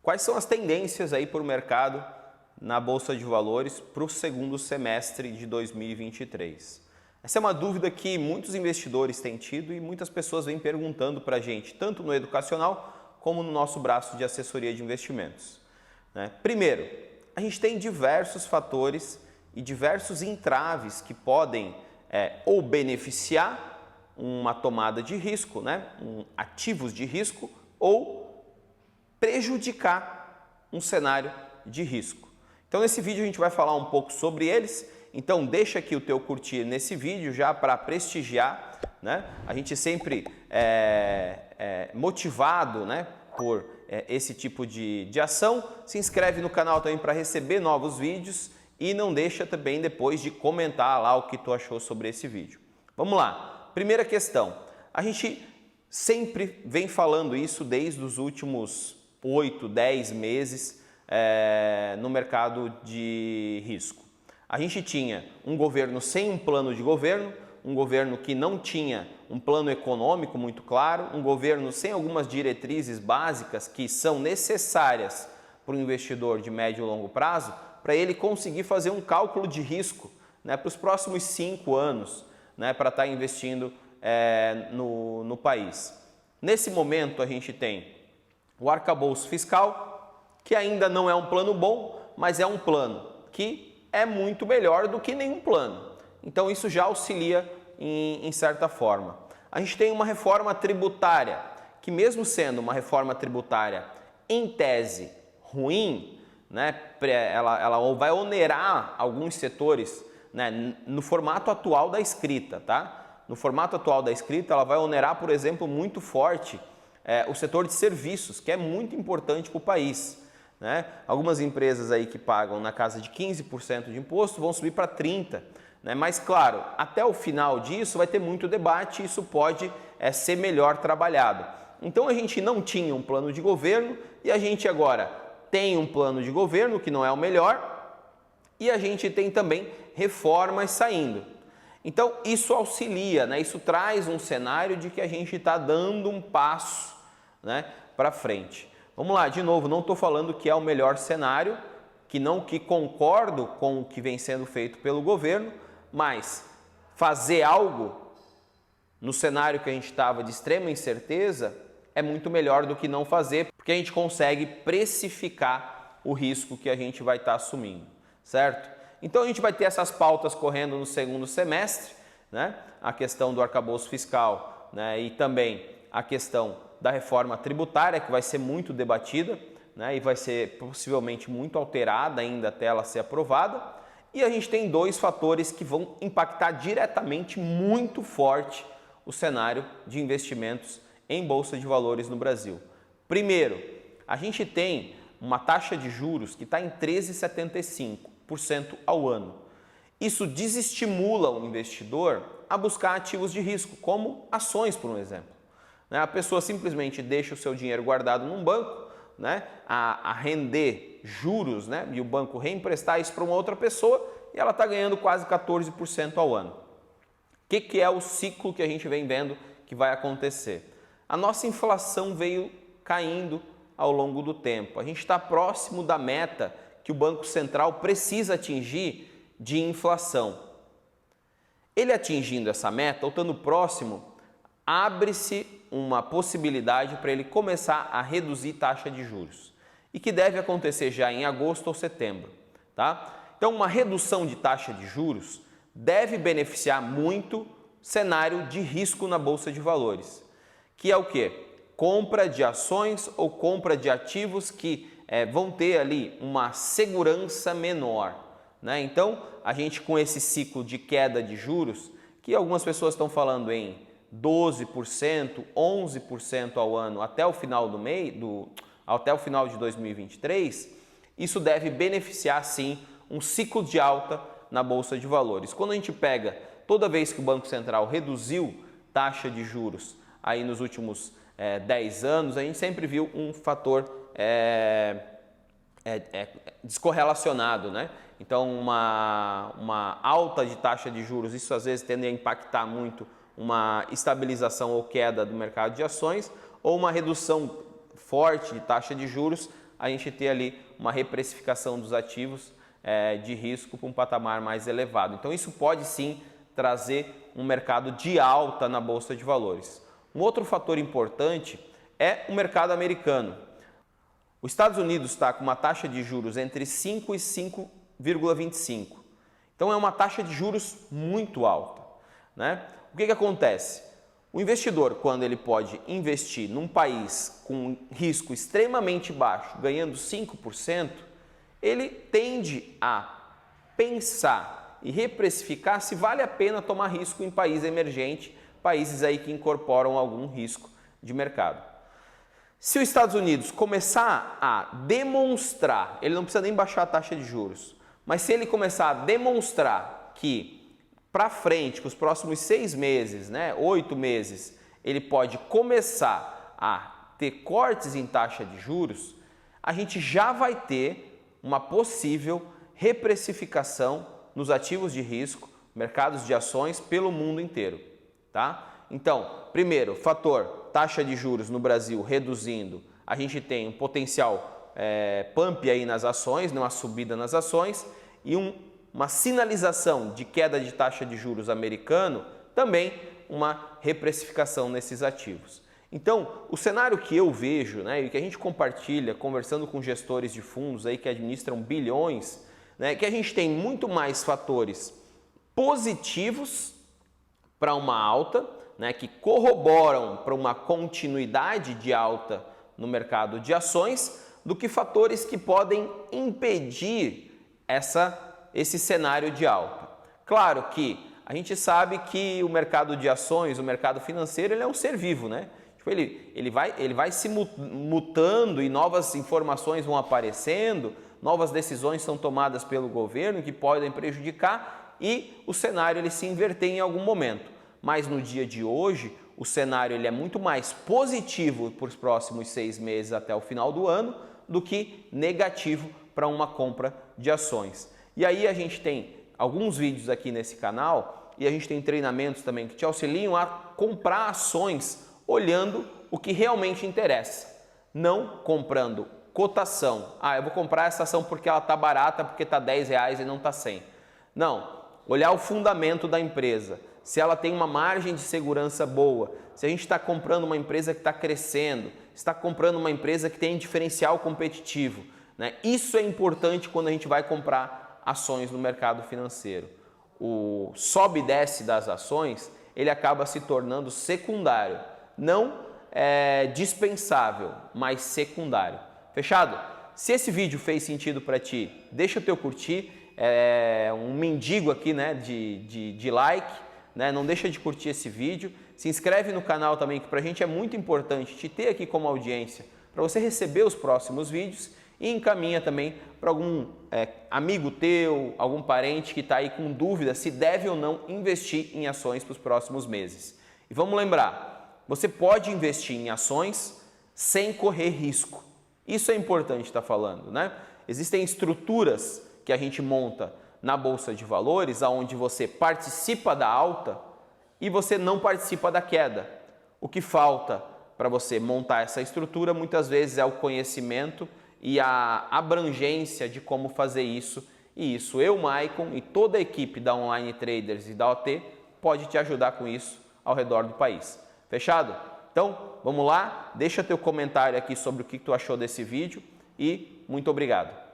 quais são as tendências aí para o mercado na Bolsa de Valores para o segundo semestre de 2023? Essa é uma dúvida que muitos investidores têm tido e muitas pessoas vêm perguntando para a gente, tanto no educacional como no nosso braço de assessoria de investimentos. Primeiro, a gente tem diversos fatores e diversos entraves que podem ou beneficiar uma tomada de risco, ativos de risco, ou prejudicar um cenário de risco. Então nesse vídeo a gente vai falar um pouco sobre eles, então deixa aqui o teu curtir nesse vídeo já para prestigiar, A gente sempre é motivado, por esse tipo de ação. Se inscreve no canal também para receber novos vídeos e não deixa também depois de comentar lá o que tu achou sobre esse vídeo. Vamos lá, primeira questão, a gente sempre vem falando isso desde os últimos 8, 10 meses no mercado de risco. A gente tinha um governo sem um plano de governo, um governo que não tinha um plano econômico muito claro, um governo sem algumas diretrizes básicas que são necessárias para o investidor de médio e longo prazo, para ele conseguir fazer um cálculo de risco para os próximos 5 anos, para estar investindo no país. Nesse momento a gente tem o arcabouço fiscal, que ainda não é um plano bom, mas é um plano que é muito melhor do que nenhum plano. Então isso já auxilia em certa forma. A gente tem uma reforma tributária, que mesmo sendo uma reforma tributária em tese ruim, ela vai onerar alguns setores no formato atual da escrita, tá? No formato atual da escrita, ela vai onerar, por exemplo, muito forte o setor de serviços, que é muito importante para o país. Algumas empresas aí que pagam na casa de 15% de imposto vão subir para 30%. Mas claro, até o final disso vai ter muito debate e isso pode ser melhor trabalhado. Então a gente não tinha um plano de governo e a gente agora tem um plano de governo que não é o melhor e a gente tem também reformas saindo. Então isso auxilia, isso traz um cenário de que a gente está dando um passo para frente. Vamos lá, de novo, não estou falando que é o melhor cenário, que concordo com o que vem sendo feito pelo governo, mas fazer algo no cenário que a gente estava de extrema incerteza é muito melhor do que não fazer, porque a gente consegue precificar o risco que a gente vai estar assumindo, certo? Então a gente vai ter essas pautas correndo no segundo semestre, a questão do arcabouço fiscal, e também a questão da reforma tributária, que vai ser muito debatida, e vai ser possivelmente muito alterada ainda até ela ser aprovada. E a gente tem dois fatores que vão impactar diretamente muito forte o cenário de investimentos em Bolsa de Valores no Brasil. Primeiro, a gente tem uma taxa de juros que está em 13,75% ao ano. Isso desestimula o investidor a buscar ativos de risco, como ações, por um exemplo. A pessoa simplesmente deixa o seu dinheiro guardado num banco, a render juros, e o banco reemprestar isso para uma outra pessoa e ela está ganhando quase 14% ao ano. O que é o ciclo que a gente vem vendo que vai acontecer? A nossa inflação veio caindo ao longo do tempo. A gente está próximo da meta que o Banco Central precisa atingir de inflação. Ele atingindo essa meta, ou estando próximo, abre-se uma possibilidade para ele começar a reduzir taxa de juros. E que deve acontecer já em agosto ou setembro, tá? Então, uma redução de taxa de juros deve beneficiar muito o cenário de risco na Bolsa de Valores, que é o quê? Compra de ações ou compra de ativos que vão ter ali uma segurança menor, Então, a gente com esse ciclo de queda de juros, que algumas pessoas estão falando em 12%, 11% ao ano até o final até o final de 2023, isso deve beneficiar sim um ciclo de alta na Bolsa de Valores. Quando a gente pega toda vez que o Banco Central reduziu taxa de juros aí nos últimos 10 anos, a gente sempre viu um fator descorrelacionado, Então uma alta de taxa de juros, isso às vezes tende a impactar muito uma estabilização ou queda do mercado de ações, ou uma redução forte de taxa de juros a gente ter ali uma reprecificação dos ativos de risco para um patamar mais elevado. Então isso pode sim trazer um mercado de alta na Bolsa de Valores. Um outro fator importante é o mercado americano. Os Estados Unidos está com uma taxa de juros entre 5 e 5,25. Então é uma taxa de juros muito alta, né? O que acontece? O investidor, quando ele pode investir num país com risco extremamente baixo, ganhando 5%, ele tende a pensar e reprecificar se vale a pena tomar risco em país emergente, países aí que incorporam algum risco de mercado. Se os Estados Unidos começar a demonstrar, ele não precisa nem baixar a taxa de juros, mas se ele começar a demonstrar que para frente, para os próximos 6 meses, 8 meses, ele pode começar a ter cortes em taxa de juros, a gente já vai ter uma possível reprecificação nos ativos de risco, mercados de ações pelo mundo inteiro, tá? Então, primeiro, fator taxa de juros no Brasil reduzindo, a gente tem um potencial pump aí nas ações, uma subida nas ações e uma sinalização de queda de taxa de juros americano, também uma reprecificação nesses ativos. Então, o cenário que eu vejo, e que a gente compartilha conversando com gestores de fundos aí que administram bilhões, que a gente tem muito mais fatores positivos para uma alta, que corroboram para uma continuidade de alta no mercado de ações, do que fatores que podem impedir esse cenário de alta. Claro que a gente sabe que o mercado de ações, o mercado financeiro, ele é um ser vivo, Tipo, ele vai se mutando e novas informações vão aparecendo, novas decisões são tomadas pelo governo que podem prejudicar e o cenário ele se inverter em algum momento. Mas no dia de hoje, o cenário ele é muito mais positivo para os próximos 6 meses até o final do ano do que negativo para uma compra de ações. E aí a gente tem alguns vídeos aqui nesse canal e a gente tem treinamentos também que te auxiliam a comprar ações olhando o que realmente interessa, não comprando cotação. Eu vou comprar essa ação porque ela está barata, porque está R$10 e não está 100. Não, olhar o fundamento da empresa, se ela tem uma margem de segurança boa, se a gente está comprando uma empresa que está crescendo, está comprando uma empresa que tem diferencial competitivo, Isso é importante quando a gente vai comprar ações no mercado financeiro. O sobe e desce das ações, ele acaba se tornando secundário, não dispensável, mas secundário. Fechado? Se esse vídeo fez sentido para ti, deixa o teu curtir, um mendigo aqui de like, não deixa de curtir esse vídeo, se inscreve no canal também, que para a gente é muito importante te ter aqui como audiência, para você receber os próximos vídeos e encaminha também para algum amigo teu, algum parente que está aí com dúvida se deve ou não investir em ações para os próximos meses. E vamos lembrar, você pode investir em ações sem correr risco. Isso é importante estar falando, Existem estruturas que a gente monta na Bolsa de Valores, onde você participa da alta e você não participa da queda. O que falta para você montar essa estrutura muitas vezes é o conhecimento e a abrangência de como fazer isso. E isso eu, Maicon, e toda a equipe da Online Traders e da OT pode te ajudar com isso ao redor do país. Fechado? Então, vamos lá, deixa teu comentário aqui sobre o que tu achou desse vídeo e muito obrigado.